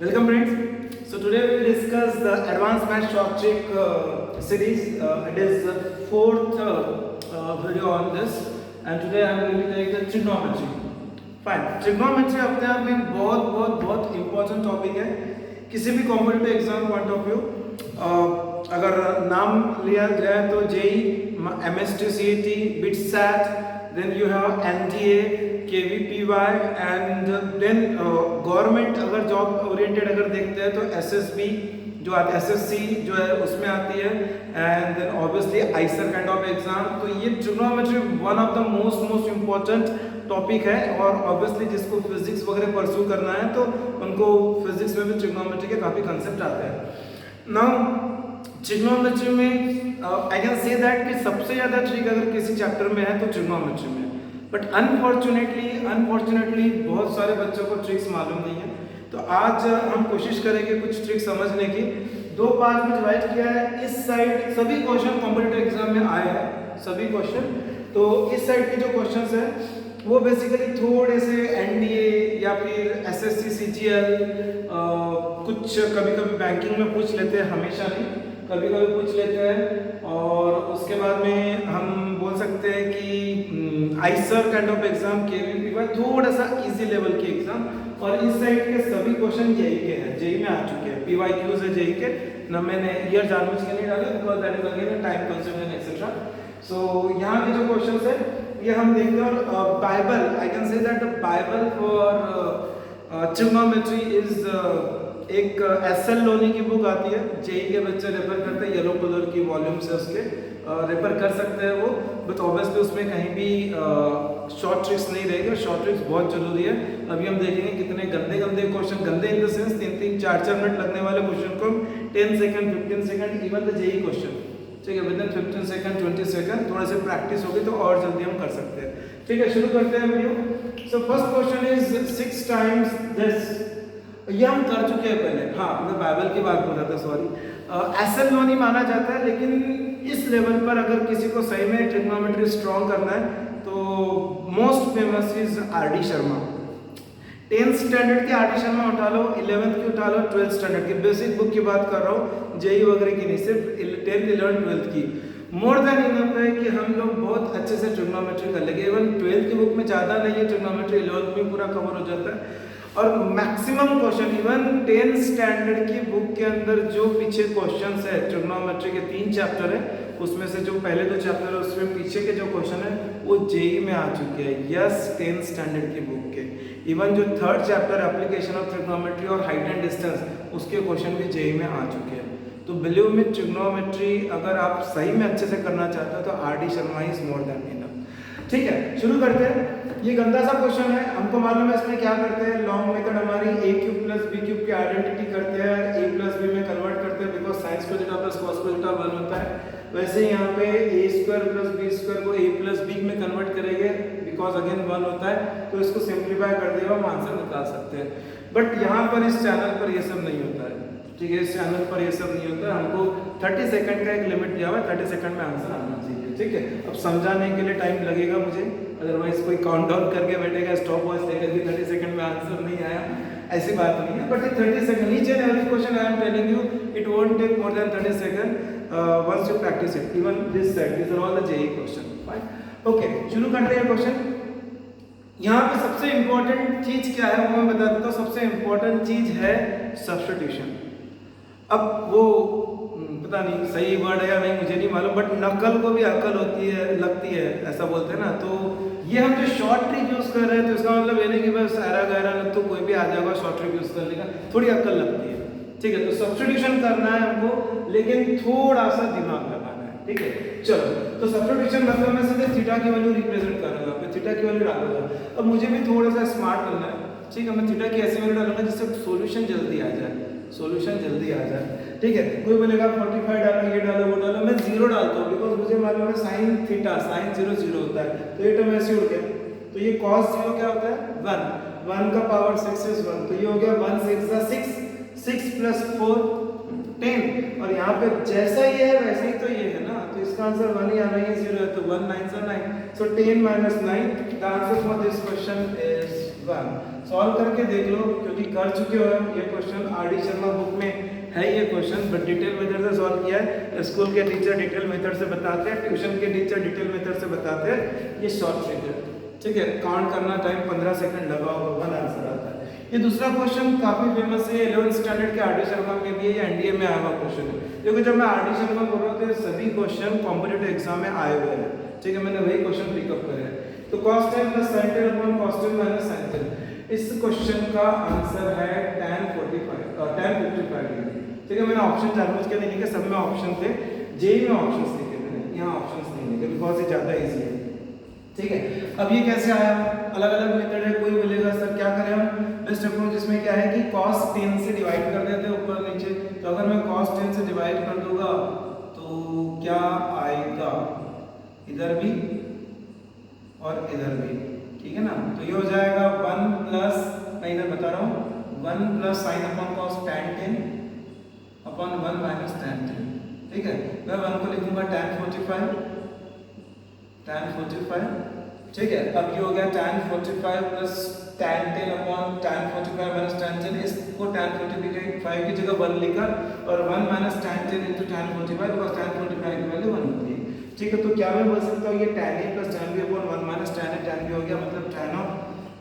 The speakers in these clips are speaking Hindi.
Welcome friends. So today we will discuss the advanced math short trick series. It is the fourth video on this, and today I am going to take the trigonometry. Fine. Trigonometry अपने आप में बहुत बहुत बहुत important topic है. किसी भी competitive exam point of view, अगर नाम लिया जाए तो JEE, MST CET, BITSAT, then you have NTA, KVPY and then government अगर जॉब ओरिएंटेड अगर देखते हैं तो SSB जो आती है, SSC जो है उसमें आती है, and then obviously IISER kind of exam. तो ये trigonometry one of the most important topic है, और ऑब्वियसली जिसको फिजिक्स वगैरह परस्यू करना है तो उनको फिजिक्स में भी ट्रिग्नोमेट्री के काफ़ी कंसेप्ट आते हैं. नाउ ट्रिग्नोमेट्री में आई कैन से दैट कि सबसे ज़्यादा ट्रिक अगर किसी चैप्टर में है तो ट्रिग्नोमेट्री में. बट अनफॉर्चुनेटली बहुत सारे बच्चों को ट्रिक्स मालूम नहीं है. तो आज हम कोशिश करेंगे कुछ ट्रिक्स समझने की. दो पार्ट में डिवाइड किया है. इस साइड सभी क्वेश्चन कॉम्पिटिटिव एग्जाम में आए हैं, सभी क्वेश्चन. तो इस साइड के जो क्वेश्चंस हैं वो बेसिकली थोड़े से एनडीए या फिर एसएससी सीजीएल, कुछ कभी कभी बैंकिंग में पूछ लेते हैं, हमेशा नहीं, कभी कभी पूछ लेते हैं. और उसके बाद में हम बोल सकते हैं कि Eicher kind of exam, KVPY थोड़ा सा इजी लेवल की एग्जाम. और इस साइड के सभी क्वेश्चन जेई के हैं, जेई में आ चुके हैं. पीवाईक्यूज है जेई के. ना मैंने ईयर जानबूझ के नहीं डाले because that is again time consuming etcetera. So यहाँ के जो क्वेश्चंस है ये हम देखते हैं. और Bible, I can say that Bible for trigonometry is एक एसएल लोनी की बुक आती है, जेई के बच्चे रेफर करते हैं, येलो कलर की वॉल्यूम से उसके रेफर कर सकते हैं वो. बट ऑब्वियसली उसमें कहीं भी शॉर्ट ट्रिक्स नहीं रहेगी, और शॉर्ट ट्रिक्स बहुत जरूरी है. अभी हम देखेंगे कितने गंदे क्वेश्चन, गंदे इन द सेंस 3-4 मिनट लगने वाले क्वेश्चन को 10 second 15 second, even the JEE question, ठीक है, विद इन 15 सेकंड 20 सेकंड थोड़ा सा प्रैक्टिस होगी तो और जल्दी हम कर सकते हैं. ठीक है, शुरू करते हैं video. So first question is 6 times this. ये हम कर चुके हैं पहले. हाँ, मैं बाइबल की बात बोल रहा था, सॉरी. एसएल लो नहीं माना जाता है, लेकिन इस लेवल पर अगर किसी को सही में ट्रिग्नोमेट्री स्ट्रॉन्ग करना है तो most famous is RD Sharma. 10th standard की आरडी शर्मा उठा लो, 11th की उठा लो, 12th स्टैंडर्ड की बेसिक बुक की बात कर रहा हूँ, जेई वगैरह की नहीं, सिर्फ 10th 11th 12th की. मोर देन इनफ है कि हम लोग बहुत अच्छे से ट्रिग्नोमेट्री कर लेंगे. इवन 12th की बुक में ज़्यादा नहीं है ट्रिग्नोमेट्री, 11th में पूरा कवर हो जाता है. और maximum question even 10th standard की बुक के अंदर जो पीछे क्वेश्चंस है ट्रिग्नोमेट्री के 3 चैप्टर है, उसमें से जो पहले 2 चैप्टर है उसमें पीछे के जो क्वेश्चन है वो जेई में आ चुके हैं. यस, 10th स्टैंडर्ड की बुक के. इवन जो 3rd chapter application of trigonometry और हाइट एंड डिस्टेंस, उसके क्वेश्चन भी जेई में आ चुके हैं. तो बिलीव मी, ट्रिग्नोमेट्री अगर आप सही में अच्छे से करना चाहते हो तो RD Sharma is more than enough. ठीक है, शुरू करते हैं. ये गंदा सा क्वेश्चन है, हमको मालूम है इसमें क्या करते हैं. लॉन्ग मेथड हमारी a cube plus b cube की आइडेंटिटी करते हैं, a प्लस b में कन्वर्ट करते हैं because sine square theta plus cos square theta 1 होता है. वैसे यहाँ पे a square plus b square को a प्लस b में कन्वर्ट करेंगे बिकॉज अगेन 1 होता है, तो इसको सिंप्लीफाई कर देगा, हम आंसर निकाल सकते हैं. बट यहाँ पर इस चैनल पर ये सब नहीं होता है. ठीक है, इस चैनल पर ये सब नहीं होता है. हमको 30 सेकंड का एक लिमिट दिया हुआ है, 30 सेकंड में आंसर आना चाहिए. ठीक है, अब समझाने के लिए टाइम लगेगा मुझे, अदरवाइज कोई काउंटडाउन करके बैठेगा, स्टॉप वॉच देगा कि 30 सेकंड में आंसर नहीं आया, ऐसी बात नहीं है. But in 30 second each and every question I am telling you it won't take more than 30 second once you practice it. Even this set this are all the JEE question. Fine, okay, शुरू करते हैं क्वेश्चन. यहाँ पे सबसे इंपॉर्टेंट चीज क्या है वो मैं बता देता हूँ. सबसे इंपॉर्टेंट चीज है सब्स्टिट्यूशन. अब वो पता नहीं सही वर्ड है या नहीं, मुझे नहीं मालूम, बट नकल को भी अकल होती है, लगती है, ऐसा बोलते हैं ना. तो ये हम जो शॉर्ट ट्रिक यूज कर रहे हैं तो इसका मतलब ये नहीं कि बस सारा गहरा तो कोई भी आ जाएगा शॉर्ट ट्रिक यूज करने का, थोड़ी अकल लगती है. ठीक है, तो सब्स्टिट्यूशन करना है हमको, लेकिन थोड़ा सा दिमाग लगाना है. ठीक है, चलो. तो सब्स्टिट्यूशन मतलब मैं सीधे थीटा की वैल्यू रिप्रेजेंट करूंगा, मैं थीटा की वैल्यू डालूंगा. अब मुझे भी थोड़ा सा स्मार्ट बनना है. ठीक है, मैं थीटा की ऐसी वैल्यू डालूंगा जिससे सोल्यूशन जल्दी आ जाए, सोल्यूशन जल्दी आ जाए. ठीक है, कोई बोलेगा 45 डालो, ये डालो, वो डालो, मैं 0 डालता हूँ बिकॉज मुझे मालूम है साइन थीटा, साइन 0 0 होता है, तो ये टर्म ऐसे उड़ गया. तो ये cos 0 क्या होता है 1, 1 का पावर 6 इज 1, तो ये हो गया 1 6 का 6, 6 प्लस 4 10. और यहाँ पे जैसा ये है वैसे ही तो ये है ना, तो इसका आंसर 1 ही आना है, 0 है, तो 1 9 9. सो 10 minus 9, the answer for this question is 1। Solve करके देख लो, क्योंकि कर चुके हो ये क्वेश्चन, आरडी शर्मा बुक में है ये क्वेश्चन, बट डिटेल मेथड से सॉल्व किया है। स्कूल के टीचर डिटेल मेथड से बताते हैं, ट्यूशन के टीचर डिटेल मेथड से बताते हैं, ये शॉर्ट ट्रिक है। ठीक है, काउंट करना टाइम 15 सेकंड लगा होगा, वन आंसर आता है। ये दूसरा क्वेश्चन काफी फेमस है, 11th स्टैंडर्ड के आरडी शर्मा में भी है, या एनडीए में आया हुआ क्वेश्चन है। देखो जब मैं आरडी शर्मा बोल रहा हूँ तो सभी क्वेश्चन कॉम्पिटिटिव एग्जाम में आए हुए हैं। ठीक है, मैंने वही क्वेश्चन पिकअप करे हैं। तो cos 10 + sin 10 / cos 10 - sin 10, इस क्वेश्चन का आंसर है tan 55 डिग्री। ठीक है, मैंने ऑप्शन जानबूझ के नहीं लिखे, सब में ऑप्शन थे, जेई में ऑप्शंस लिखे मैंने, यहाँ ऑप्शंस नहीं लिखे बिकॉज ये ज्यादा इजी है। ठीक है, अब ये कैसे आया, अलग अलग मेथड है। कोई बोलेगा सर क्या करें हम, बेस्ट अप्रोच इसमें क्या है कि cos 10 से डिवाइड कर देते हैं ऊपर नीचे। तो अगर मैं cos 10 से डिवाइड कर दूंगा तो क्या आएगा, इधर भी और इधर भी, ठीक है ना। तो ये हो जाएगा 1 प्लस, मैं इधर बता रहा हूँ, 1 + sin / cos tan 10 / 1 - tan 10। ठीक है, मैं 1 को लिखूंगा tan 45, ठीक है। अब ये हो गया tan 45 + tan 10 / tan 45 - tan 10, इसको tan 45 की जगह 1 लिखा और 1 - tan 10 × tan 45, बिकॉज tan 45 की वैल्यू 1 होती है। ठीक है, तो क्या मैं बोल सकता हूँ ये tan A + tan B / 1 - tan A tan B हो गया, मतलब tan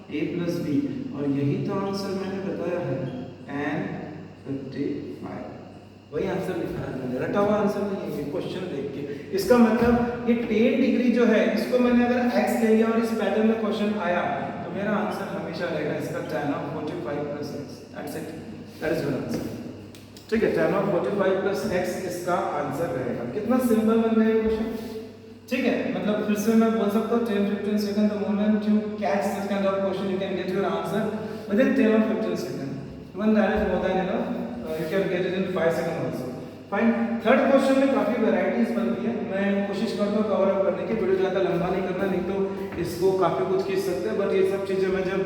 A + B, और यही तो आंसर मैंने बताया है, tan 55। वही आंसर लिखा है मैंने, रटा हुआ आंसर नहीं है, क्वेश्चन देख के। इसका मतलब ये 10 डिग्री जो है, इसको मैंने अगर x ले लिया और इस पैटर्न में क्वेश्चन आया तो मेरा आंसर हमेशा रहेगा इसका tan 45 + x, that's it, that is your answer. ठीक है, tan 45 + x इसका आंसर रहेगा। कितना सिंपल बन गया ये क्वेश्चन। ठीक है, मतलब फिर से मैं बोल सकता हूँ 10-15 second, the moment you catch this kind of question you can get your answer within 10 or 15 second, even that is more than enough, you can get it in 5 seconds also. Fine. Third question में काफी वैरायटीज बनती है, मैं कोशिश करता हूँ कवर अप करने की, वीडियो ज्यादा लंबा नहीं करना, नहीं तो इसको काफी कुछ खींच सकते हैं। बट ये सब चीजें मैं जब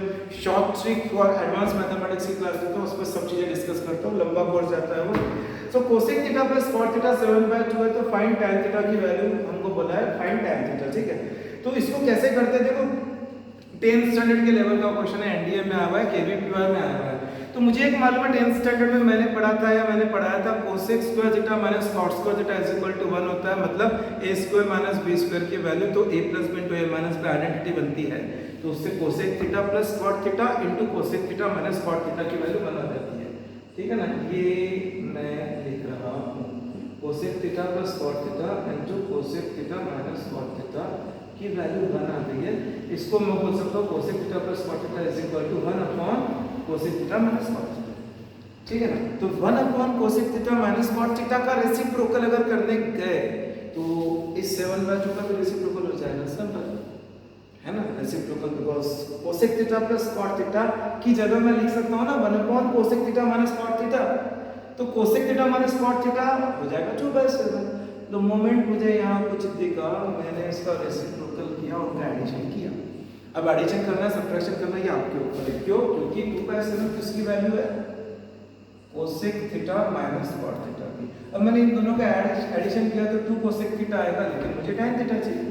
शॉर्ट ट्रिक और एडवांस मैथमेटिक्स की क्लास देता हूँ उस पर सब चीजें डिस्कस करता हूँ, लंबा कोर्स जाता है वो। सो cosec थीटा + cot थीटा 7/2 है, तो फाइंड tan थीटा की वैल्यू हमको बोला है, फाइंड tan थीटा। ठीक है, तो इसको कैसे करते हैं, देखो 10th स्टैंडर्ड के लेवल का क्वेश्चन है, एनडीए में आया हुआ है, केवीपीवाई में आया हुआ है। तो मुझे एक मालूम है 10th स्टैंडर्ड में मैंने पढ़ा था, या मैंने पढ़ाया था cosec square theta - cot square theta = 1 होता है, मतलब a² - b² की वैल्यू, तो a + b × a - b identity बनती है, तो उससे cosec theta + cot theta × cosec theta - cot theta की वैल्यू बना जाती है। ठीक है ना, ये मैं लिख रहा हूँ, cosec theta + cot theta × cosec theta - cot theta की वैल्यू 1 आ गई है। इसको मैं बोल सकता हूँ cosec theta + cot theta = 1 / cosec theta - cot theta. ठीक है ना, तो 1 / cosec थीटा - cot थीटा का रेसिप्रोकल अगर करने गए तो इस 7/2 का भी रेसिप्रोकल हो जाएगा, सिंपल है ना, reciprocal, because cosec theta + cot theta की जगह मैं लिख सकता हूँ ना 1 / cosec थीटा - cot थीटा, तो cosec थीटा - cot थीटा हो जाएगा 2/7। तो मोमेंट मुझे यहाँ कुछ दिखा, मैंने इसका रेसिप्रोकल किया, उनका एडिशन किया। अब एडिशन करना है, सब्ट्रैक्शन करना है, ये आपके ऊपर है। क्यों, क्योंकि 2/7 किसकी वैल्यू है, cosec थीटा - cot थीटा की। अब मैंने इन दोनों का एडिशन किया तो 2 cosec थीटा आएगा, लेकिन मुझे tan थीटा चाहिए,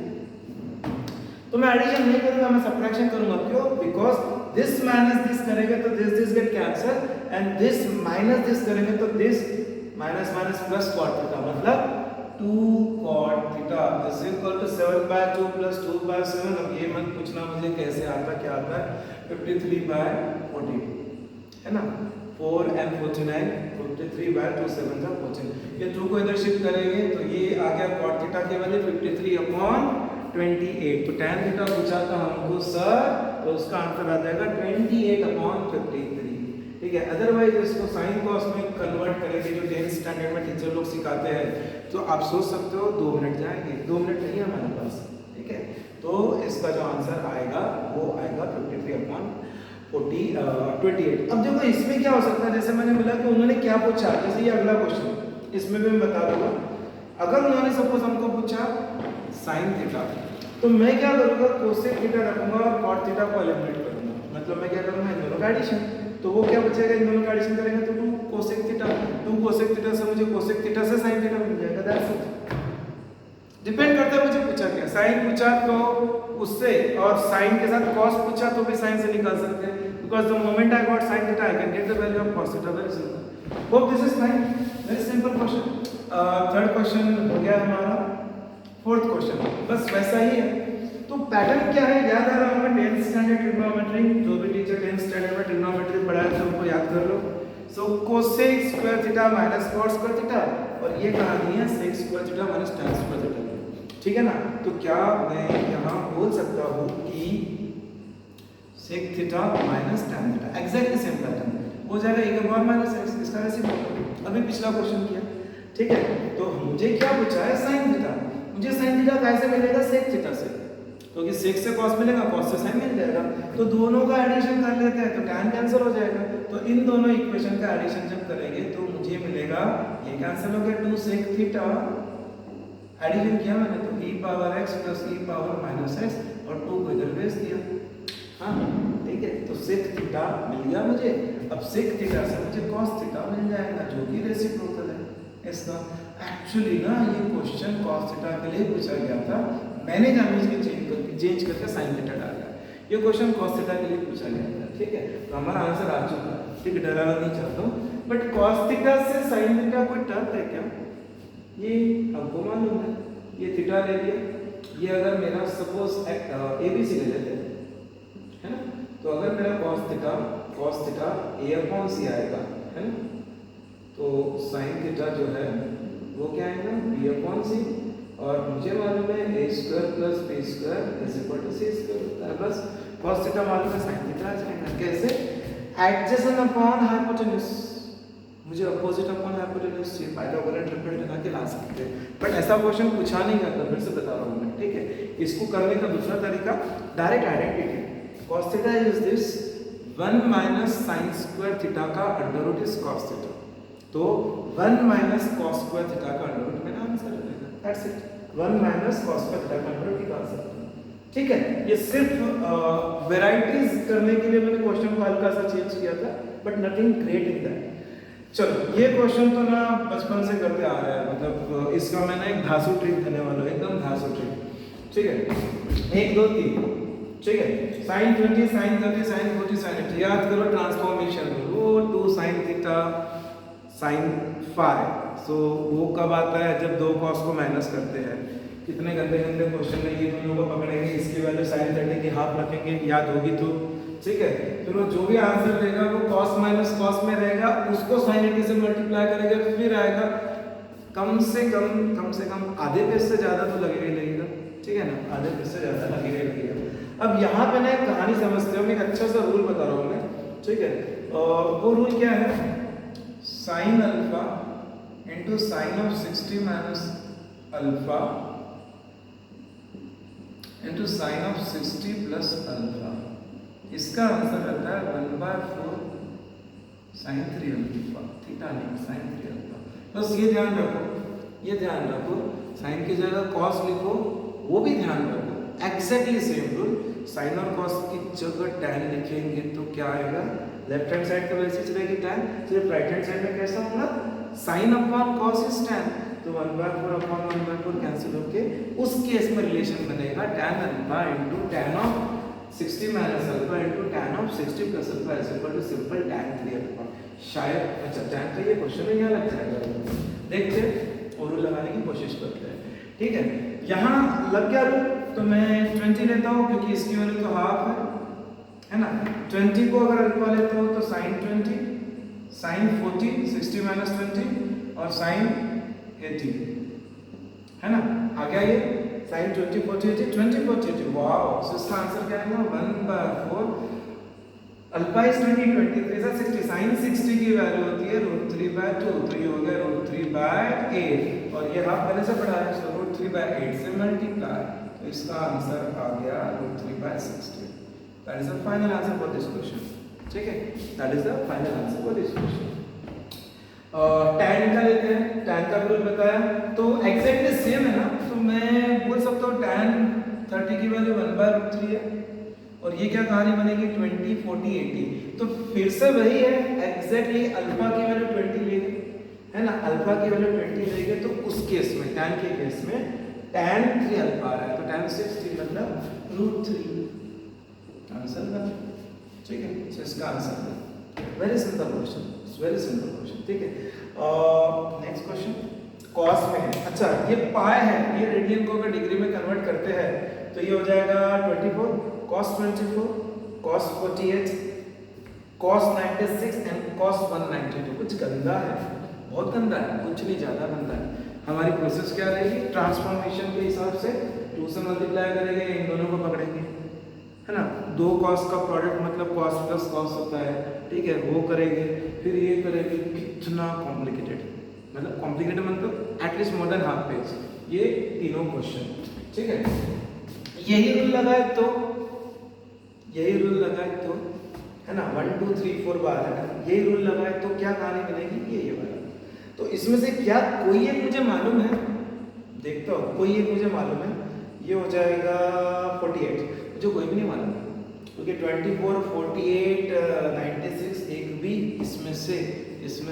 तो मैं एडिशन नहीं करूंगा, मैं सब्ट्रैक्शन करूंगा। क्यों, बिकॉज दिस माइनस दिस करेंगे तो this get cancel, and this minus this करेंगे तो this minus minus plus cot theta, मतलब 2 cot थीटा = 7/2 + 2/7। अब ये मत पूछना मुझे कैसे आता, क्या आता है, 53/40 है ना, 4 and 49, 53/2 7 का 14। ये 2 को इधर शिफ्ट करेंगे तो ये आ गया cot थीटा के वैल्यू 53/28। तो tan थीटा पूछा था हमको सर, तो उसका आंसर आ जाएगा 28/53। ठीक है, अदरवाइज इसको साइन कॉस में कन्वर्ट करेंगे जो 10th स्टैंडर्ड में टीचर लोग सिखाते हैं, तो आप सोच सकते हो 2 मिनट जाएंगे, 2 मिनट नहीं है हमारे पास। ठीक है, तो इसका जो आंसर आएगा वो आएगा 53/28। अब देखो इसमें क्या हो सकता है, जैसे मैंने बोला कि उन्होंने क्या पूछा, जैसे ये अगला क्वेश्चन, इसमें भी मैं बता दूंगा। अगर उन्होंने सपोज हमको पूछा साइन थीटा, तो मैं क्या करूँगा, cosec थीटा रखूंगा और cot थीटा को एलिमिनेट करूंगा, मतलब मैं क्या करूँगा, इन दोनों का एडिशन। तो वो क्या बचेगा, इन दोनों का एडिशन करेंगे तो 2 cosec थीटा, 2 cosec थीटा से मुझे cosec थीटा से sin थीटा मिल जाएगा, दैट्स इट। डिपेंड करता है मुझे पूछा क्या, साइन पूछा तो उससे, और साइन के साथ कॉस पूछा तो भी साइन से निकाल सकते हैं, because the moment I got sine theta I can get the value of cos theta. Very simple, hope this is fine, very simple question. Third question हो गया हमारा। फोर्थ क्वेश्चन बस वैसा ही है। तो पैटर्न क्या है याद आ रहा होगा, 10th स्टैंडर्ड ट्रिग्नोमेट्री, जो भी टीचर 10th स्टैंडर्ड में ट्रिग्नोमेट्री पढ़ाया है उनको याद कर लो। So cosec square theta minus cot square theta, और ये कहानी है sec square theta minus tan square theta, ठीक है ना। तो क्या मैं यहाँ बोल सकता हूँ कि sec theta minus tan theta, exactly same pattern हो जाएगा, एक और माइनस एक्स, इसका रेसिप्रोकल अभी पिछला क्वेश्चन किया, ठीक है। तो मुझे क्या पूछा है, साइन थीटा, मुझे साइन थीटा कैसे मिलेगा, सेक थीटा से, क्योंकि सेक से कॉस मिलेगा, कॉस से साइन मिल जाएगा, तो दोनों का एडिशन कर लेते हैं तो टैन कैंसिल हो जाएगा। तो इन दोनों इक्वेशन का एडिशन जब करेंगे तो मुझे मिलेगा, ये कैंसिल हो गया 2 सेक थीटा, एडिशन किया मैंने तो e power x plus e power minus x और 2 को इधर भेज दिया, हाँ ठीक है। तो सेक थीटा मिल गया मुझे, अब सेक थीटा से मुझे कॉस थीटा मिल जाएगा जो कि रेसिप्रोकल है इसका। एक्चुअली ना ये क्वेश्चन कॉस थीटा के लिए पूछा गया था, मैंने जानबूझ के चेंज करके साइन थीटा डाला, ये क्वेश्चन कॉस थीटा के लिए पूछा गया था, ठीक है। तो हमारा आंसर आ चुका है, ठीक है, डराना नहीं चाहता हूँ, बट कॉस थीटा से साइन थीटा कोई टर्म है क्या, ये हमको मालूम है, ये थीटा ले लिया, ये अगर मेरा सपोज ABC ले लेते हैं, है ना, तो अगर मेरा cos थीटा A/C आएगा, है ना, तो sin थीटा जो है वो क्या आएगा B/C, और मुझे मालूम है a square plus b square is equal to c square होता है, बस cos थीटा मालूम है, sin थीटा आ जाएगा, कैसे, एडजेसेंट अपॉन हाइपोटेन्यूज, मुझे अपोजिट अपॉन हाइपोटेन्यूज चाहिए, पाइथागोरस ट्रिपलेट लगा के ला सकते हैं, बट ऐसा क्वेश्चन पूछा नहीं जाता, फिर से बता रहा हूँ मैं, ठीक है। इसको करने का दूसरा तरीका direct identity, cos theta is this 1 माइनस sin स्क्वायर थीटा का under root is cos theta, तो 1 माइनस cos स्क्वायर थीटा का अंडर रूट मेरा आंसर हो जाएगा, दैट्स इट, 1 माइनस cos स्क्वायर थीटा का अंडर रूट निकाल सकते हैं, ठीक है। ये सिर्फ वेराइटीज करने के लिए मैंने क्वेश्चन को हल्का सा चेंज किया था, but nothing great in that. चलो ये क्वेश्चन तो ना बचपन से करते आ रहा है, मतलब इसका मैंने एक धांसू ट्रिक देने वाला हूँ, एकदम धांसू ट्रिक, ठीक है। 1 2 3, ठीक है, sin 20 sin 30 sin 40 sin 80, याद करो transformation rule, 2 sin theta sin phi, सो वो कब आता है, जब दो कॉस को माइनस करते हैं। कितने गंदे गंदे क्वेश्चन है ये, दोनों को पकड़ेंगे, इसकी वैल्यू sin 30 की हाफ रखेंगे, याद होगी तो, ठीक है। फिर वो जो भी आंसर देगा वो cos माइनस cos में रहेगा, उसको sin 80 से मल्टीप्लाई करेंगे, फिर आएगा कम से कम आधे पेज से ज़्यादा तो लगेगा ही लगेगा, ठीक है ना, आधे पेज से ज़्यादा लगेगा ही लगेगा। अब यहाँ पे ना एक कहानी समझते हो, एक अच्छा सा रूल बता रहा हूँ मैं, ठीक है। वो रूल क्या है, sin alpha into sine of 60 minus alpha into sine of 60 plus alpha, इसका आंसर आता है 1/4 sin 3 अल्फा, थीटा नहीं sin 3 अल्फा। बस ये ध्यान रखो, साइन की जगह cos लिखो, वो भी ध्यान रखो, एग्जैक्टली सेम रूल, साइन और cos की जगह tan लिखेंगे तो क्या आएगा, लेफ्ट हैंड साइड का वैसे चलेगी tan, सिर्फ राइट हैंड साइड में कैसा होगा, sin upon cos is tan, तो 1/4 अपॉन 1/4 कैंसिल होके उस केस में रिलेशन बनेगा tan alpha into tan of 60 minus alpha into tan of 60 plus alpha is equal to simple tan 3 alpha. शायद अच्छा tan का ये क्वेश्चन में यहाँ लग जाएगा, देखते और रूल लगाने की कोशिश करते हैं, ठीक है। यहाँ लग गया रूल, तो मैं 20 लेता हूँ क्योंकि इसकी वैल्यू तो हाफ है ना, 20 को अगर अल्फा लेता हूँ तो sin 20 sin 40 60 माइनस 20 और sin 80, है ना, आ गया ये sin 20 40 80 20 40 80, वाओ, सो इसका आंसर क्या आएगा 1/4 अल्फा इज 20 23 is 60, sin 60 की वैल्यू होती है √3/2, 3 हो गया √3/8 और ये हाफ पहले से पढ़ा है, सो √3/8 से मल्टीप्लाई, तो इसका आंसर आ गया √3/60, that is the final answer for this question, ठीक है, that is the final answer for this question. tan का लेते हैं, tan का रूल बताया तो एग्जैक्टली सेम है ना, तो मैं बोल सकता हूँ tan 30 की वैल्यू 1/√3 है, और ये क्या कहानी बनेगी 20 40 80, तो फिर से वही है, एग्जैक्टली अल्फा की वैल्यू 20 लेंगे, है ना, अल्फा की वैल्यू 20 लेंगे, तो उस केस में tan के केस में tan 3 अल्फा आ रहा है, तो tan 60 मतलब √3 आंसर बना। ठीक है, तो इसका आंसर है very simple question, very simple question. ठीक है, नेक्स्ट क्वेश्चन कॉस में है। अच्छा, ये पाई है, ये रेडियन को अगर डिग्री में कन्वर्ट करते हैं तो ये हो जाएगा 24 cos 24 cos 48 cos 96 and cos 192। कुछ गंदा है, बहुत गंदा है, कुछ नहीं ज़्यादा गंदा है। हमारी प्रोसेस क्या रहेगी, ट्रांसफॉर्मेशन के हिसाब से 2 से मल्टीप्लाई करेंगे, इन दोनों को पकड़ेंगे, है ना। 2 cos का प्रोडक्ट मतलब cos प्लस cos होता है, ठीक है, वो करेंगे, फिर ये करेंगे। कितना कॉम्प्लिकेटेड, मतलब कॉम्प्लिकेटेड मतलब at least more than half page ये तीनों क्वेश्चन। ठीक है, यही रूल लगाए तो, यही रूल लगाए तो, है ना, 1 2 3 4 बार है ना, यही रूल लगाए तो क्या कहानी बनेगी, ये वाला। तो इसमें से क्या कोई एक मुझे मालूम है, देखता हूँ, कोई एक मुझे मालूम है, ये हो जाएगा 48, मुझे कोई भी नहीं मालूम, क्योंकि 24 48 96 एक भी इसमें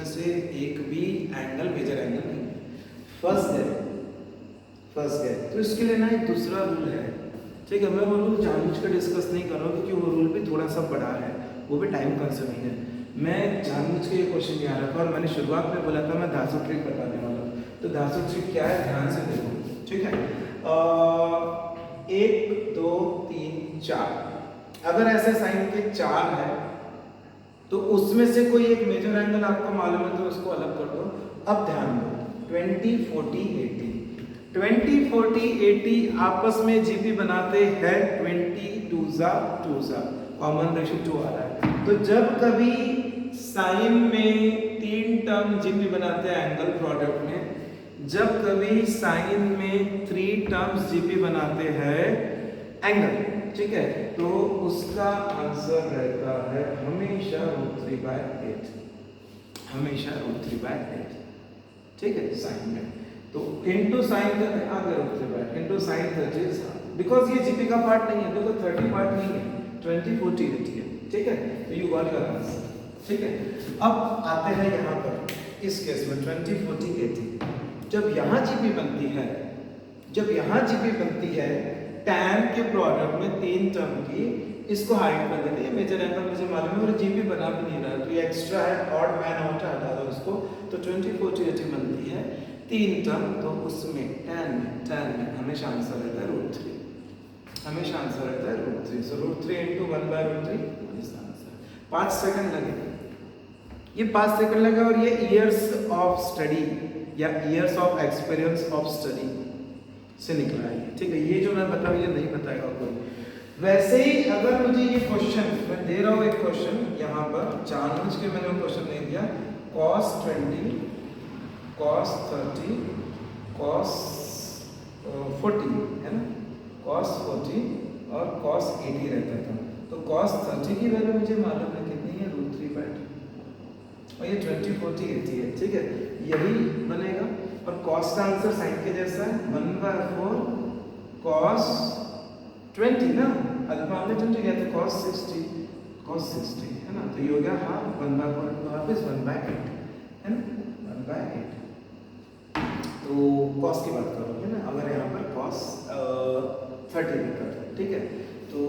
से एक भी एंगल मेजर एंगल नहीं है। फर्स्ट है, तो इसके लिए ना एक दूसरा रूल है। ठीक है, मैं वो रूल जानबूझ कर डिस्कस नहीं कर रहा हूँ, क्योंकि वो रूल भी थोड़ा सा बड़ा है, वो भी टाइम कंज्यूमिंग है। मैं जानबूझ के ये क्वेश्चन यहाँ रखा, और मैंने शुरुआत में बोला था मैं धासु ट्रिक बताने वाला हूँ। तो धासु ट्रिक क्या है, ध्यान से देखो। ठीक है, 1 2 3 4, अगर ऐसे साइन के 4 है तो उसमें से कोई एक मेजर एंगल आपको मालूम है तो उसको अलग कर दो। अब ध्यान दो, 20 40 80 20 40 80 आपस में जीपी बनाते हैं 20 2 2 कॉमन रेशियो 2 आ रहा है। तो जब कभी साइन में 3 टर्म जीपी बनाते हैं एंगल प्रोडक्ट में, जब कभी साइन में 3 टर्म्स जीपी बनाते हैं एंगल, ठीक है, तो उसका आंसर रहता है हमेशा √3/8, हमेशा √3/8। ठीक है, साइन में तो इनटू साइन का आगे √3/8 इनटू साइन 30, बिकॉज ये जीपी का पार्ट नहीं है, देखो 30 पार्ट नहीं है, 20 40 80 है। ठीक है, तो यू गॉट योर आंसर। ठीक है, अब आते हैं यहाँ पर इस केस में 20 40 80, जब यहाँ जीपी बनती है, जब यहाँ जीपी बनती है tan के प्रोडक्ट में 3 टर्म की, इसको हाइड कर देते हैं, मेजर एंगल मुझे मालूम है और जीपी बना भी नहीं रहा है, तो ये एक्स्ट्रा है, ऑड मैन आउट हटा दो इसको, तो 20 40 80 बनती है 3 टर्म, तो उसमें tan में हमेशा आंसर रहता है √3, हमेशा आंसर रहता है √3। सो √3 into 1/√3 इज आंसर। 5 सेकंड लगे, ये 5 सेकंड लगे, और ये इयर्स ऑफ स्टडी या years of experience of study से निकला है। ठीक है, ये जो मैं बताऊँ ये नहीं बताएगा कोई। वैसे ही अगर मुझे ये क्वेश्चन, मैं दे रहा हूँ एक क्वेश्चन यहाँ पर, जानबूझ के मैंने वो क्वेश्चन नहीं दिया, cos 20 cos 30 cos 40 है ना, cos 40 और cos 80 रहता था, तो cos 30 की वैल्यू मुझे मालूम है कितनी है, √3/2, और ये 20 40 80 है। ठीक है, यही बनेगा, और cos का आंसर साइन के जैसा है, 1/4 cos 20 ना, अल्फा हमने 20 लिया था, cos 60 है ना, तो ये हो गया हाफ, 1/4 तो हाफ इज 1/8 है ना, 1/8। तो cos की बात करोगे ना, अगर यहाँ पर cos 30 लिखा था, ठीक है, तो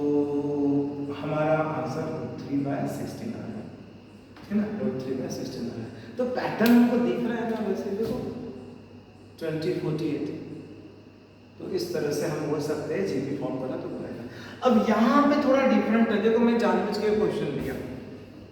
हमारा आंसर 3/16 आ रहा है ना, 3/16 आ रहा है। तो पैटर्न हमको दिख रहा है ना, वैसे देखो 20 40 80, तो इस तरह से हम बोल सकते हैं जीपी फॉर्म करना तो बनेगा। अब यहाँ पे थोड़ा डिफरेंट है, देखो मैं जानबूझ के क्वेश्चन लिया,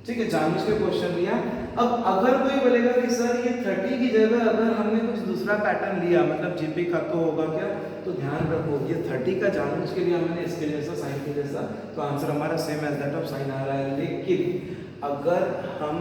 ठीक है, जानबूझ के क्वेश्चन लिया। अब अगर कोई बोलेगा कि सर ये 30 की जगह अगर हमने कुछ दूसरा पैटर्न लिया, मतलब जीपी का, तो होगा क्या, तो ध्यान रखो ये 30 का जानबूझ के लिए हमने इसके जैसा साइन के जैसा, तो आंसर हमारा same as that of sine आ रहा है। लेकिन अगर हम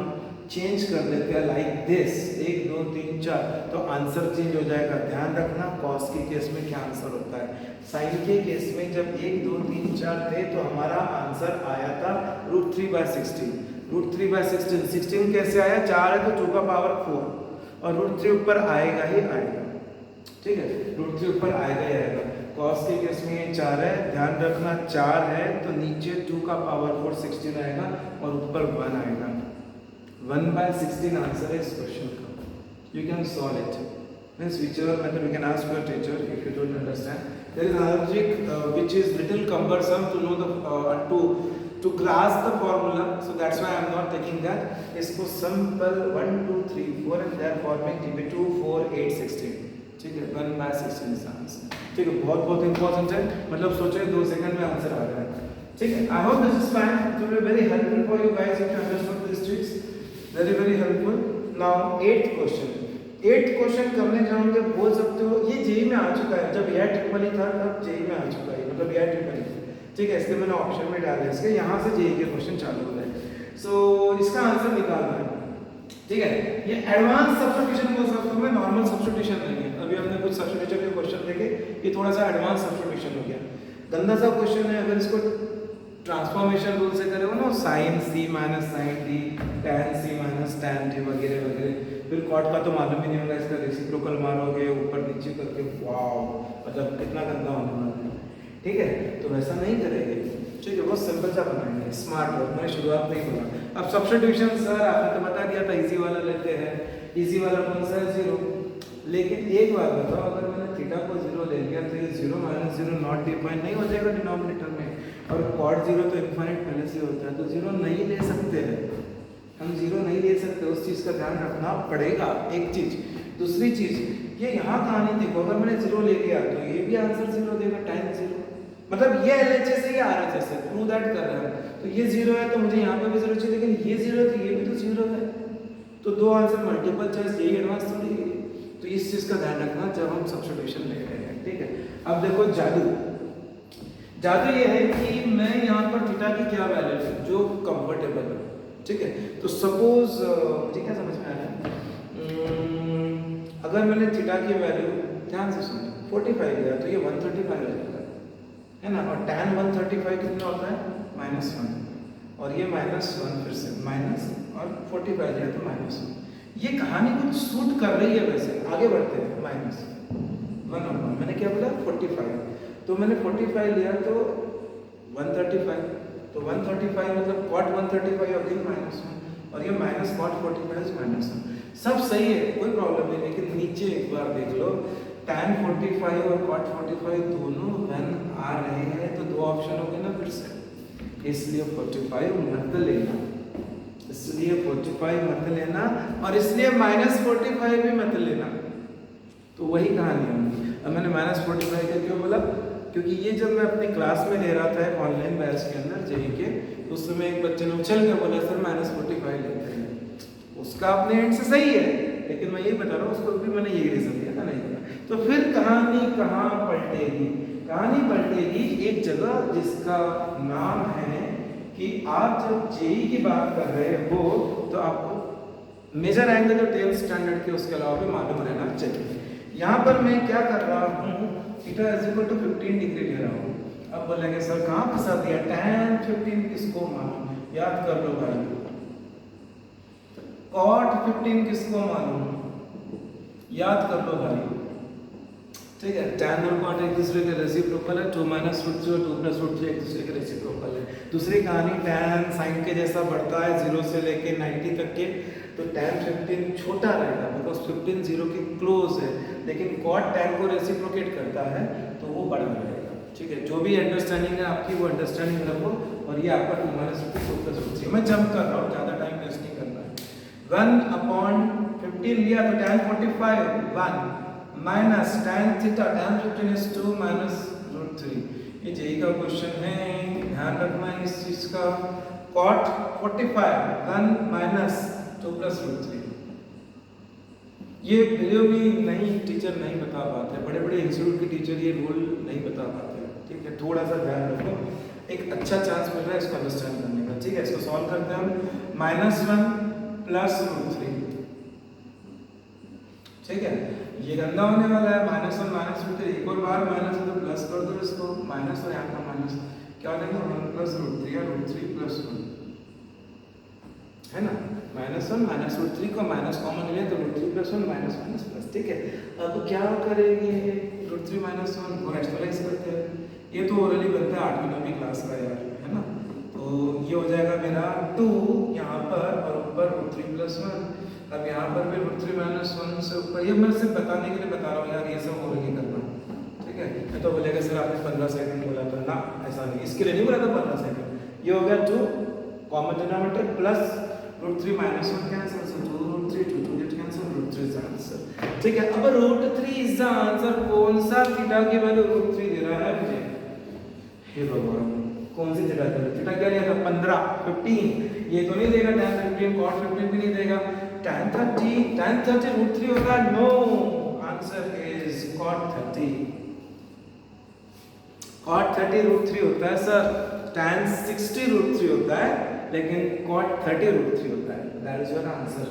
चेंज कर देते हैं लाइक दिस 1 2 3 4, तो आंसर चेंज हो जाएगा। ध्यान रखना कॉस के केस में क्या आंसर होता है, साइन के केस में जब 1 2 3 4 थे तो हमारा आंसर आया था √3/16, √3/16, 16 कैसे आया, 4 है तो 2 का पावर 4, और √3 ऊपर आएगा ही आएगा। ठीक है, √3 ऊपर आएगा ही आएगा। कॉस के केस में ये 4 है, ध्यान रखना 4 है तो नीचे 2 का पावर 4 16 आएगा, और ऊपर 1 आएगा। 1/16 आंसर है इस क्वेश्चन का, you can solve it. means whichever method we can ask your teacher if you don't understand. There is another trick which is little cumbersome to know the to grasp the formula, so that's why I am not taking that. इसको simple 1 2 3 4 and they are forming TB2 4 8 16. ठीक है, 1/16 is आंसर. ठीक है, बहुत बहुत इंपॉर्टेंट है, मतलब सोचे 2 सेकंड में आंसर आ रहा है. ठीक है, I hope this is fine. It will be very helpful for you guys if you understood this tricks. Very very helpful. Now 8th question. 8th question करने जाओगे बोल सकते हो ये जेई में आ चुका है, जब यह ट्रिपल था तब जेई में आ चुका है, मतलब यह ट्रिपल. ठीक है, इसलिए मैंने ऑप्शन में डाला इसके, यहाँ से जेई के क्वेश्चन चालू हो रहे हैं. सो इसका आंसर निकालना है. ठीक है, ये एडवांस सब्स्टिट्यूशन बोल सकता हूँ मैं, नॉर्मल सब्स्टिट्यूशन नहीं है. अभी हमने कुछ सब्स्टिट्यूशन के क्वेश्चन देखे, ये थोड़ा सा एडवांस सब्स्टिट्यूशन हो गया. गंदा सा क्वेश्चन है. अगर इसको ट्रांसफॉर्मेशन रूल से करेगा ना, साइन सी माइनस साइन डी, टैन सी माइनस टैन डी वगैरह वगैरह, फिर कॉट का तो मालूम ही नहीं होगा, इसका रेसिप्रोकल मारोगे ऊपर नीचे करके, वाओ मतलब कितना गंदा होने वाला है. ठीक है, तो वैसा नहीं करेंगे. ठीक है, बहुत सिंपल सा बनाएंगे, स्मार्ट वर्क. मैंने शुरुआत में ही बोला. अब सब्स्टिट्यूशन सर आपने तो बता दिया था, इजी वाला लेते हैं. इजी वाला कौन सा है? 0. लेकिन एक बात बताओ, अगर मैंने थीटा को 0 ले लिया तो ये 0 - 0 नॉट डिफाइन नहीं हो जाएगा डिनोमिनेटर में, और कॉट 0 तो इनफाइनाइट पहले से होता है, तो 0 नहीं ले सकते हैं हम. 0 नहीं ले सकते, उस चीज़ का ध्यान रखना पड़ेगा. एक चीज़. दूसरी चीज़, ये यहाँ कहानी देखो, अगर मैंने 0 ले लिया तो ये भी आंसर 0 देगा, tan 0. मतलब ये LHS है, ये RHS है, प्रूव दैट कर रहा है. तो ये 0 है तो मुझे यहाँ पे भी 0 चाहिए, लेकिन ये 0 है तो ये भी तो 0 है. तो 2 आंसर मल्टीपल चॉइस, यही एडवांस थोड़ी है. तो इस चीज़ का ध्यान रखना जब हम सब्स्टिट्यूशन ले रहे हैं. ठीक है, अब देखो जादू. जादू ये है कि मैं यहाँ पर थीटा की क्या वैल्यू है जो कंफर्टेबल है. ठीक है, तो सपोज मुझे क्या समझ में आ रहा है, अगर मैंने थीटा की वैल्यू ध्यान से सुनो 45 लिया तो ये 135 हो जाएगा, है ना. और tan 135 कितना होता है? -1. और ये -1 फिर से माइनस, और 45 लिया तो -1. ये कहानी कुछ सूट कर रही है. वैसे आगे बढ़ते हैं. -1 मैंने क्या बोला? 45. तो मैंने 45 लिया तो 135, तो 135 मतलब cot 135 अगेन -1, और ये माइनस cot 45 -1. सब सही है, कोई प्रॉब्लम नहीं. लेकिन नीचे एक बार देख लो, tan 45 और cot 45 दोनों वन आ रहे हैं, तो 2 ऑप्शन हो गए ना फिर से. इसलिए 45 मत लेना, इसलिए 45 मत लेना, और इसलिए -45 भी मत लेना. तो वही कहानी होगी. अब मैंने -45 का क्यों बोला? क्योंकि ये जब मैं अपनी क्लास में ले रहा था एक ऑनलाइन बैच के अंदर जेई के, उस समय एक बच्चे ने उछल के बोला सर -45 लेते हैं. उसका अपने एंड से सही है, लेकिन मैं यही बता रहा हूँ, उसको भी मैंने यही रीज़न दिया था, नहीं दिया. तो फिर कहानी कहाँ पलटेगी? कहानी पलटेगी एक जगह जिसका नाम है कि आप जब जेई की बात कर रहे हो तो आपको मेजर एंगल जो 10th स्टैंडर्ड के उसके अलावा भी मालूम रहना चाहिए. यहाँ पर मैं क्या कर रहा हूँ, थीटा = 15 डिग्री ले रहा हूँ. अब बोलेंगे सर कहाँ फंसा दिया? tan 15 किसको मालूम? याद कर लो भाई. cot 15 किसको मालूम? याद कर लो भाई. ठीक है, tan और cot एक दूसरे के रेसिप्रोकल है. 2 - √3 और 2 + √3 एक दूसरे के रेसिप्रोकल है. दूसरी कहानी tan sin के जैसा बढ़ता है 0 से लेके 90 तक के, तो tan 15 छोटा रहेगा बिकॉज 15 0 के क्लोज है. लेकिन cot tan को रेसिप्रोकेट करता है तो वो बड़ा रहेगा. ठीक है, जो भी अंडरस्टैंडिंग है आपकी वो अंडरस्टैंडिंग रखो. और ये आपका 2 - √2 + √3. मैं जंप कर रहा हूँ, ज़्यादा टाइम वेस्ट नहीं करना है. 1/15 लिया तो tan 45 1 minus tan theta, tan 15 is 2 - √3. ये जेई का क्वेश्चन है, ध्यान रखना है इस चीज़ का. cot 45 1 - 2 + √3. ये वीडियो भी नहीं टीचर नहीं बता पाते, बड़े बड़े इंस्टीट्यूट के टीचर ये रूल नहीं बता पाते. ठीक है, थोड़ा सा ध्यान रखो. एक अच्छा चांस मिल रहा है इसको अंडरस्टैंड करने का. ठीक है, इसको सॉल्व करते हैं हम. -1 + √3. ठीक है, ये गंदा होने वाला है. -1 - √3. एक और बार माइनस है तो प्लस कर दो इसको, माइनस और यहाँ का माइनस, क्या हो जाएगा? 1 + √3 या √3 + 1, है ना. -1 - √3 को माइनस कॉमन लिया तो √3 + 1 -, ठीक है. अब क्या करेंगे? √3 - 1 को एक्सट्रलाइज करते हैं. ये तो ओरली बनता है 8वीं 9वीं क्लास का यार, है ना. तो ये हो जाएगा मेरा 2 यहाँ पर, और ऊपर √3+1, अब यहाँ पर भी √3 - 1 से ऊपर। ये मैं सिर्फ बताने के लिए बता रहा हूँ यार, ये सब हो रही करना, ठीक है। मैं तो बोलेगा सर आपने 15 सेकंड बोला था ना, ऐसा नहीं, इसके लिए नहीं बोला था 15 सेकंड। ये हो गया 2 common denominator plus √3 - 1 cancel, so 2√3 2 get cancel, √3 is answer, ठीक है। अब √3 इज द आंसर। कौन सा थीटा की वैल्यू √3 दे रहा है मुझे? हे भगवान, कौन सी थीटा का? थीटा क्या लिया था? 15 15। ये तो नहीं देगा tan 15, cot 15 भी नहीं देगा। tan 30 √3 होगा? No, answer is cot 30। cot 30 √3 होता है सर, tan 60 √3 होता है, लेकिन cot 30 √3 होता है। That is your answer.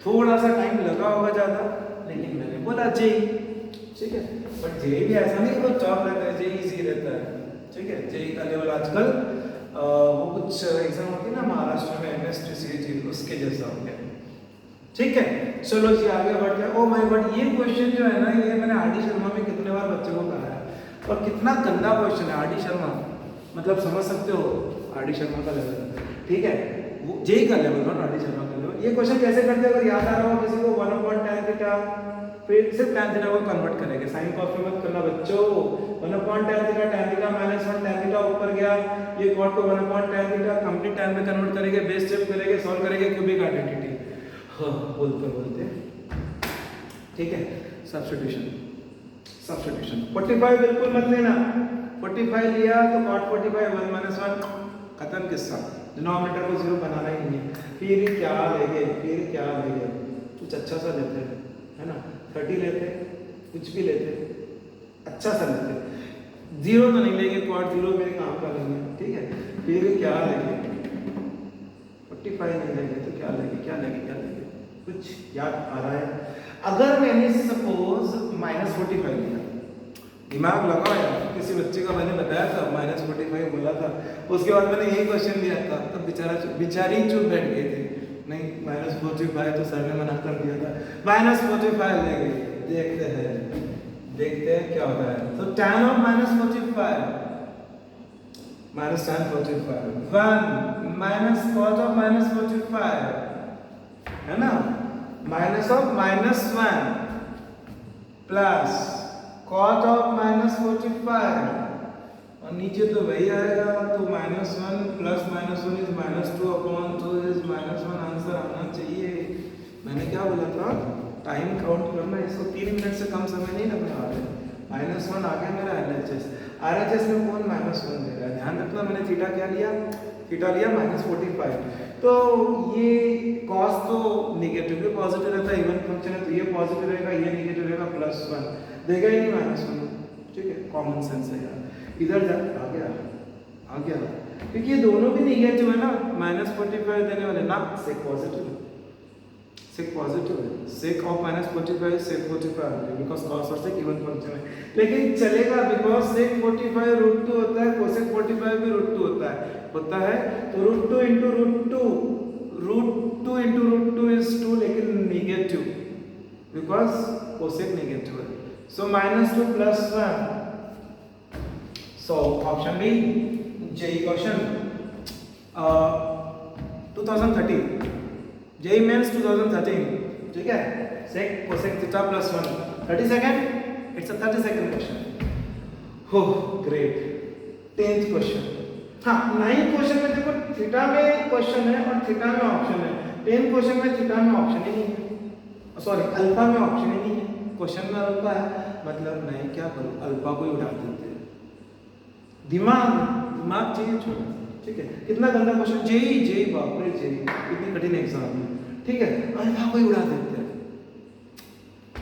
थोड़ा सा टाइम लगा होगा ज्यादा, लेकिन मैंने बोला जेई, ठीक है। बट जेई भी ऐसा नहीं वो टफ रहता है, जेई इजी रहता है, ठीक है। जेई का लेवल आजकल वो कुछ एग्जाम होती है ना महाराष्ट्र में, MSTCT, उसके जैसा हो गया, ठीक है। चलो जी आगे बढ़ते हैं। ओ माय गॉड, ये क्वेश्चन जो है ना, ये मैंने आर डी शर्मा में कितने बार बच्चों को कराया, और कितना गंदा क्वेश्चन है। आर डी शर्मा मतलब समझ सकते हो, आर डी शर्मा का लेवल, ठीक है, वो जेई का level, not R D Sharma का लेवल। ये क्वेश्चन कैसे करते हैं, अगर याद आ रहा हो किसी को, 1/tan थीटा, फिर सिर्फ tan थीटा को कन्वर्ट करेंगे, साइन कॉस में मत करना बच्चों। 1/tan theta, tan theta -1, tan theta ऊपर गया, ये cot को 1/tan थीटा कंप्लीट tan में कन्वर्ट करेंगे, बेस स्टेप करेंगे, सॉल्व करेंगे क्यूबिक आइडेंटिटी। हाँ, बोलते बोलते, ठीक है। सब्स्टिट्यूशन 45 बिल्कुल मत लेना। 45 लिया तो cot 45 1 - 1 खत्म किस्सा। डिनोमिनेटर को 0 बनाना ही नहीं है। फिर क्या लेंगे, कुछ अच्छा सा लेते हैं, है ना। 30 लेते, कुछ भी लेते, अच्छा सा लेते, 0 तो नहीं लेंगे, cot 0 मेरे काम का नहीं है, ठीक है। फिर क्या लेंगे, 45 नहीं लेंगे तो क्या लेंगे, कुछ याद आ रहा है? अगर मैंने सपोज -45 लिया, दिमाग लगाओ यार, किसी बच्चे का मैंने बताया था -45 बोला था, उसके बाद मैंने यही क्वेश्चन दिया था, तब बेचारी चुप बैठ गई थी। नहीं, -45 तो सर ने मना कर दिया था, -45 ले गई। देखते हैं क्या होता है। तो tan of -45 tan 45 1 cos of -45, है ना, minus of -1 plus cot of -45, और नीचे तो वही आएगा, तो -1 प्लस -1 इज -2/2 इज -1, आंसर आना चाहिए। मैंने क्या बोला था, टाइम काउंट करना, इसको 3 मिनट से कम समय नहीं लगने वाले। -1 आ गया मेरा RHS में कौन -1 दे रहा है, ध्यान रखना। मैंने थीटा क्या लिया, थीटा लिया -45। तो ये cos तो नेगेटिव भी पॉजिटिव रहता है, इवन फंक्शन है, तो ये पॉजिटिव रहेगा, ये नेगेटिव रहेगा, +1 देगा ही नहीं -1, ठीक है। कॉमन सेंस है यार, इधर जा आ गया, क्योंकि ये दोनों भी नेगेटिव है ना, -45 देने वाले ना, सेक पॉजिटिव है, sec of -45 sec 45, because cos और सेक इवन फंक्शन है। लेकिन चलेगा, बिकॉज सेक 45 √2 होता है, कोसेक 45 भी √2 होता है, तो √2 into √2 is 2, लेकिन नेगेटिव, बिकॉज कोसेक नेगेटिव है। So -2 + 1, so option B JEE question 2013, JEE Mains 2013, ठीक है। Sec cosec theta +1 30 second, it's a 30 second question. हो ग्रेट। 10th क्वेश्चन, हाँ 9th क्वेश्चन में देखो थीटा में क्वेश्चन है और थीटा में ऑप्शन है। 10th क्वेश्चन में थीटा में ऑप्शन ही नहीं है, सॉरी अल्फा में ऑप्शन ही नहीं है, क्वेश्चन में अल्फा है, मतलब मैं क्या करूँ, अल्फा को ही उठा देते हैं। दिमाग चाहिए छोटा, ठीक है। कितना गंदा क्वेश्चन, जेई बाप रे, जेई इतनी कठिन एग्जाम है, ठीक है। अल्फा को ही उड़ा देते हैं।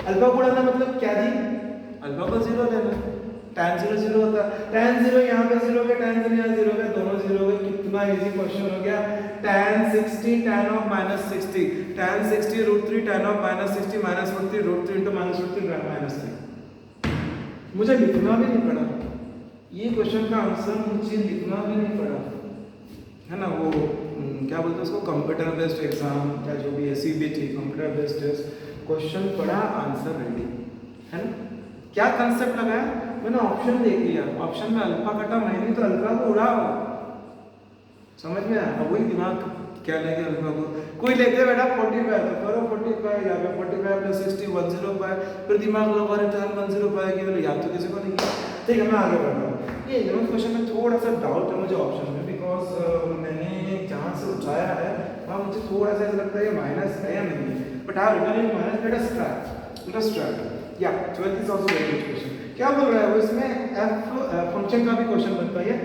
अल्फा को उड़ाना मतलब क्या जी, अल्फा को 0 लेना, tan 0 0 होता है, tan 0 यहाँ पे 0 का, tan 0 यहाँ 0 का, दोनों 0 का। कितना इजी क्वेश्चन हो गया। tan 60 tan of -60, tan 60 √3 tan of -60 -√3 √3 into -√3 -3। मुझे लिखना भी नहीं पड़ा ये क्वेश्चन का आंसर, मुझे लिखना भी नहीं पड़ा, है ना। वो क्या बोलते हैं उसको, कंप्यूटर बेस्ड एग्जाम या जो भी है, CBT computer based test, question पढ़ा, आंसर रेडी, है ना। क्या कंसेप्ट लगाया मैंने, ऑप्शन देख लिया, ऑप्शन में अल्फा कटा, मैंने तो अल्फा को उड़ाओ, समझ में आया। वही दिमाग क्या लेंगे अल्फा को, कोई लेते हैं बेटा 45 तो करो 45 यहाँ पे 45 प्लस 60 105, फिर दिमाग लगा रहे थे 105 की बोले याद तो किसी को नहीं किया। ठीक है मैं आगे बढ़ रहा हूँ। ये 11th क्वेश्चन में थोड़ा सा डाउट है मुझे ऑप्शन में, बिकॉज मैंने जहाँ से उठाया है वहाँ मुझे थोड़ा सा ऐसा लगता है ये माइनस है या नहीं है, बट हाँ रिटर्न इन माइनस लेट अस ट्राई या 12th is also very good question. क्या बोल रहा है वो इसमें एफ फंक्शन का भी क्वेश्चन बनता है,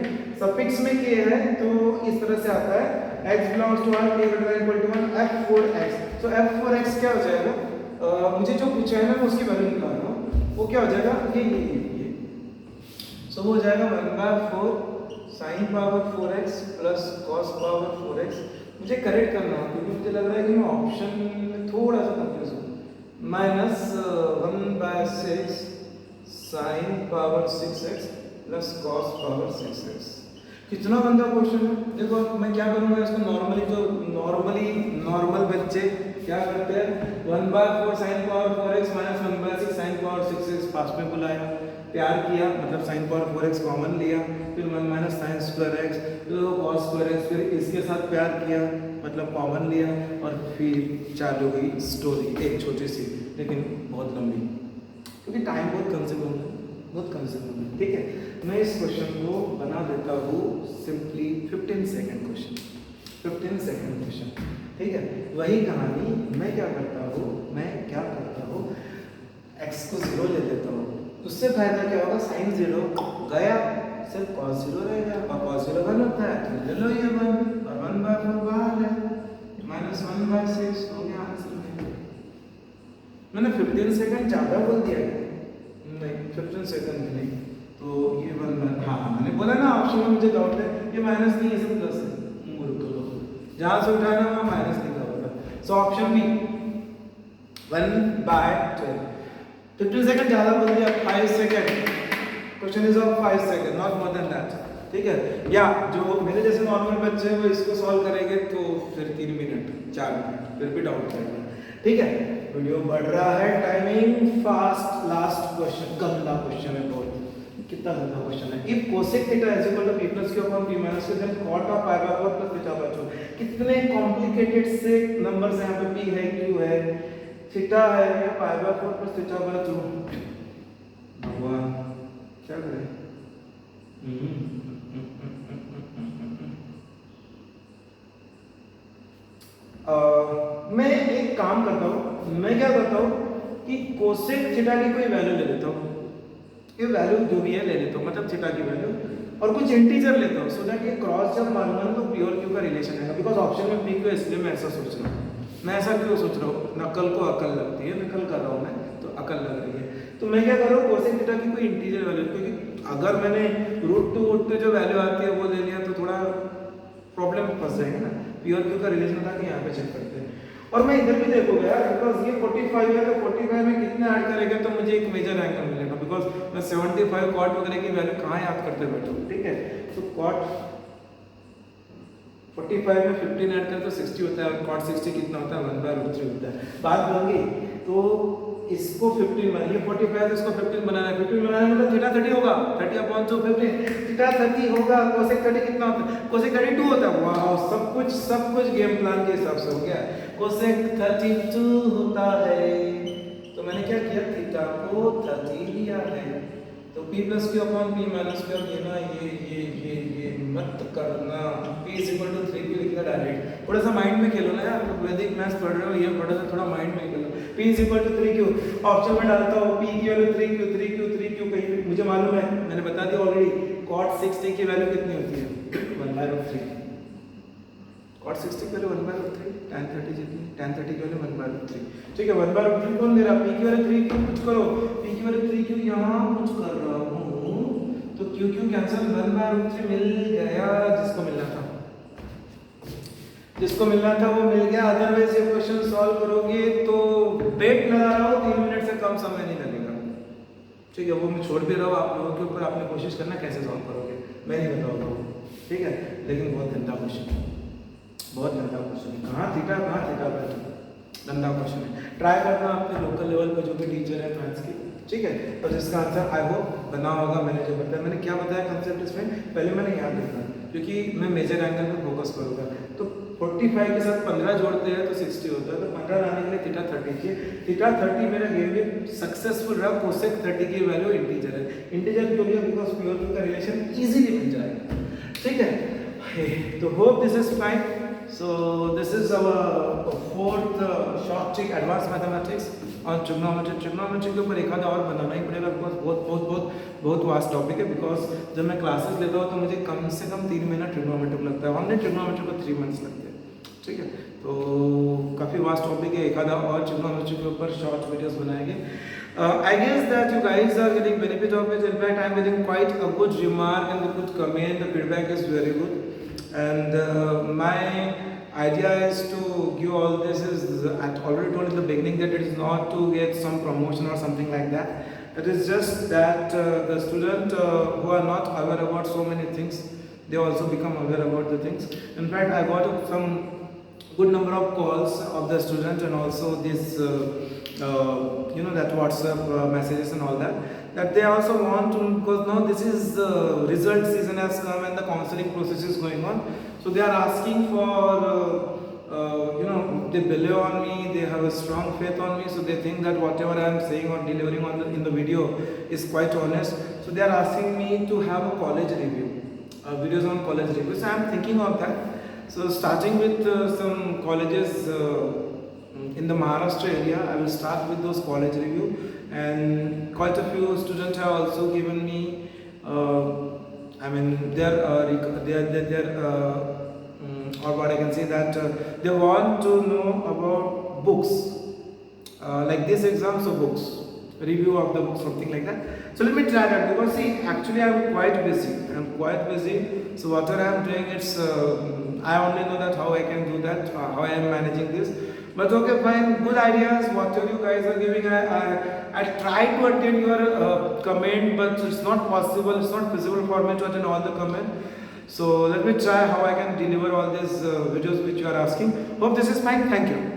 सफिक्स में के है तो इस तरह से आता है x belongs to r k greater than equal to 1 f4x, so f4x क्या हो जाएगा, मुझे जो पूछा है ना मैं उसकी वैल्यू निकाल रहा हूँ, वो क्या हो जाएगा ये सो वो हो जाएगा 1/4 sin power 4x plus cos power 4x। मुझे करेक्ट करना है क्योंकि मुझे लग रहा है कि मैं ऑप्शन में थोड़ा सा कंफ्यूज हूँ, minus 1/6 sin power 6x plus cos power 6x। कितना गंदा क्वेश्चन है। देखो मैं क्या करूँगा इसको नॉर्मली, जो नॉर्मल बच्चे क्या करते हैं 1/4 sin power 4x minus 1/6 sin power 6x पास में बुलाया, प्यार किया मतलब sin पावर 4x कॉमन लिया, फिर 1 माइनस sin स्क्वायर x, फिर cos स्क्वायर x, फिर इसके साथ प्यार किया मतलब कॉमन लिया, और फिर चालू हुई स्टोरी एक छोटी सी लेकिन बहुत लंबी, क्योंकि टाइम बहुत कंज्यूम है। ठीक है मैं इस क्वेश्चन को बना देता हूँ सिंपली 15 सेकंड क्वेश्चन। ठीक है वही कहानी मैं क्या करता हूँ x को 0 ले लेता हूँ, उससे फायदा क्या होगा sin 0 गया सिर्फ cos 0 रहेगा, और cos 0 1 होता है तो ले लो ये 1 और 1/4 बाहर है माइनस 1/6 हो गया आंसर में। मैंने 15 सेकंड ज़्यादा बोल दिया है, नहीं 15 सेकंड नहीं तो ये 1 हाँ मैंने बोला ना ऑप्शन में मुझे डाउट है, ये माइनस नहीं है सब प्लस है, मूर्ख लोग जहाँ से उठाना वहाँ माइनस लिखा होगा, सो ऑप्शन बी 1/12। 15 सेकंड ज़्यादा बोल दिया, 5 second, question is of 5 second not more than that. ठीक है या जो मेरे जैसे नॉर्मल बच्चे हैं वो इसको सॉल्व करेंगे तो फिर 3 मिनट 4 मिनट फिर भी डाउट रहेगा। ठीक है वीडियो बढ़ रहा है, टाइमिंग फास्ट, लास्ट क्वेश्चन गंदा क्वेश्चन है बहुत, कितना गंदा क्वेश्चन है। If cosec theta is equal to p plus q upon p minus q then cot of pi by 4 plus theta by 2। कितने कॉम्प्लिकेटेड से नंबर्स यहाँ पे p है q है थीटा है या pi by 4 plus theta by 2, भगवान क्या करें। मैं एक काम करता हूँ, मैं क्या करता हूँ कि कोसेक थीटा की कोई वैल्यू ले लेता हूँ, ये वैल्यू जो भी है ले लेता हूँ मतलब थीटा की वैल्यू, और कुछ इंटीजर लेता हूँ सो दैट ये क्रॉस जब मारूंगा तो प्योर क्यू का रिलेशन आएगा, बिकॉज ऑप्शन में पी क्यू, इसलिए मैं ऐसा सोच रहा हूँ। मैं ऐसा क्यों सोच रहा हूँ, नकल को अकल लगती है, नकल कर रहा हूँ मैं तो अकल लग रही है, तो मैं क्या कर रहा हूँ कोसेक थीटा की कोई इंटीजर वैल्यू, क्योंकि अगर मैंने √2 जो वैल्यू आती है वो ले लिया तो थोड़ा प्रॉब्लम फंस जाएंगे ना, प्योर क्यू का रिलेशन था कि यहाँ पे चेक करते हैं। और मैं इधर भी देखूंगा यार, बिकॉज ये 45 है तो 45 में कितना ऐड करेगा तो मुझे एक मेजर एंगल मिलेगा, बिकॉज मैं 75 कॉट वगैरह की वैल्यू कहाँ याद करते बैठूँ। ठीक है तो कॉट 45 में 15 ऐड करते तो 60 होता है, और कॉट 60 कितना होता है 1/√3 होता है। बात होगी तो इसको 15 बना, ये 45 है तो इसको 15 बनाना है, 15 बनाने मतलब थीटा 30 होगा, 30/2 15 थीटा 30 होगा, कोसेक 30 कितना होता है, कोसेक 32 होता है। वाह सब कुछ गेम प्लान के हिसाब से हो गया, कोसेक 32 होता है, तो मैंने क्या किया थीटा को 30 लिया है, तो p plus q upon p minus q लेना, ये मत करना, p is equal to 3q लिखना डायरेक्ट, थोड़ा सा माइंड में खेलो ना यार, वैदिक मैथ्स पढ़ रहे हो ये पढ़ो तो थोड़ा माइंड में खेलो। p is equal to 3q option में डालता हूँ, p की वैल्यू 3q कहीं भी मुझे मालूम है, मैंने बता दिया ऑलरेडी, cot 60 की वैल्यू कितनी होती है 1/√3, cot 60 की वैल्यू 1/√3, tan 30 जितनी, tan 30 की वैल्यू 1/√3। ठीक है 1/√3 कौन दे रहा, p की वैल्यू 3q कुछ करो, p की वैल्यू 3q यहाँ कुछ कर रहा हूँ तो q कैंसिल, 1/√3 मिल गया, जिसको मिलना था वो मिल गया। अदरवाइज ये क्वेश्चन सॉल्व करोगे तो बेट लगा रहा हो 3 मिनट से कम समय नहीं लगेगा। ठीक है वो मैं छोड़ भी रहा हूँ आप लोगों के ऊपर, आपने कोशिश करना कैसे सॉल्व करोगे, मैं नहीं बताऊँगा। ठीक है लेकिन बहुत गंदा क्वेश्चन है, बहुत गंदा क्वेश्चन है, कहाँ थीटा पर गंदा क्वेश्चन है। ट्राई करना अपने लोकल लेवल पर जो भी टीचर है मैथ्स की, ठीक है, और जिसका आंसर आई होप बना होगा। मैंने जो बताया, मैंने क्या बताया कंसेप्ट इसमें, पहले मैंने याद रखना क्योंकि मैं मेजर एंगल पर फोकस करूँगा। तो 45 के साथ 15 जोड़ते हैं तो 60 होता है, तो 15 लाने के लिए थीटा 30 चाहिए। थीटा 30 मेरा गेम में सक्सेसफुल रहा, कोसेक 30 की वैल्यू इंटीजर है। इंटीजर क्यों लिया? बिकॉज प्योर का रिलेशन इजीली मिल जाएगा, ठीक है। तो hope this is fine. So this is our fourth short trick advance mathematics और ट्रिग्नोमेट्री। ट्रिग्नोमेट्री के ऊपर एक आधा और बनाना ही पड़ेगा, बिकॉज बहुत वास्ट टॉपिक है। बिकॉज जब मैं क्लासेस लेता हूँ तो मुझे कम से कम 3 महीना ट्रिग्नोमेट्री को लगता है, ऑनली ट्रिग्नोमेट्री को 3 मंथ्स लगते हैं, ठीक है। तो काफ़ी वास्ट टॉपिक है, एक आधा और ट्रिग्नोमेट्री के ऊपर शॉर्ट वीडियोस बनाएंगे। I guess that you guys are getting benefit of it. In fact, I am getting quite a good remark and a good comment. The feedback is very good, and my idea is to give all this is I already told in the beginning that it is not to get some promotion or something like that. It is just that the student who are not aware about so many things, they also become aware about the things. In fact, I got some good number of calls of the student and also this that WhatsApp messages and all that they also want to, because now this is result season has come and the counseling process is going on, so they are asking for they believe on me, they have a strong faith on me, so they think that whatever I am saying or delivering on in the video is quite honest, so they are asking me to have a college review, videos on college review. So I am thinking of that. So starting with some colleges in the Maharashtra area, I will start with those college review, and quite a few students have also given me or what I can say that they want to know about books, like this exam, so books, review of the books, something like that. So let me try that, because see, actually I am quite busy, so whatever I am doing, it's I only know that how I can do that, how I am managing this. But okay, fine, good ideas, whatever you guys are giving. I try to attend your comment, but it's not possible, it's not feasible for me to attend all the comment. So let me try how I can deliver all these videos which you are asking. Hope this is fine. Thank you.